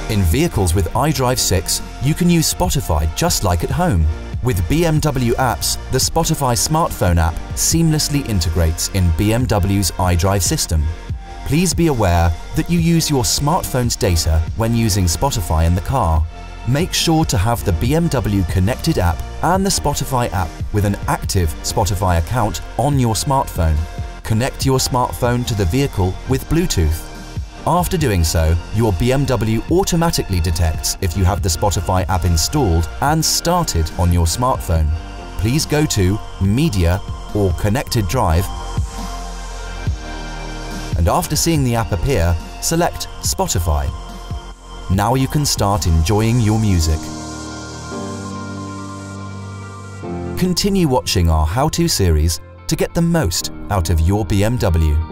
In vehicles with iDrive 6, you can use Spotify just like at home. With BMW Apps, the Spotify smartphone app seamlessly integrates in BMW's iDrive system. Please be aware that you use your smartphone's data when using Spotify in the car. Make sure to have the BMW Connected app and the Spotify app with an active Spotify account on your smartphone. Connect your smartphone to the vehicle with Bluetooth. After doing so, your BMW automatically detects if you have the Spotify app installed and started on your smartphone. Please go to Media or Connected Drive, and after seeing the app appear, select Spotify. Now you can start enjoying your music. Continue watching our how-to series to get the most out of your BMW.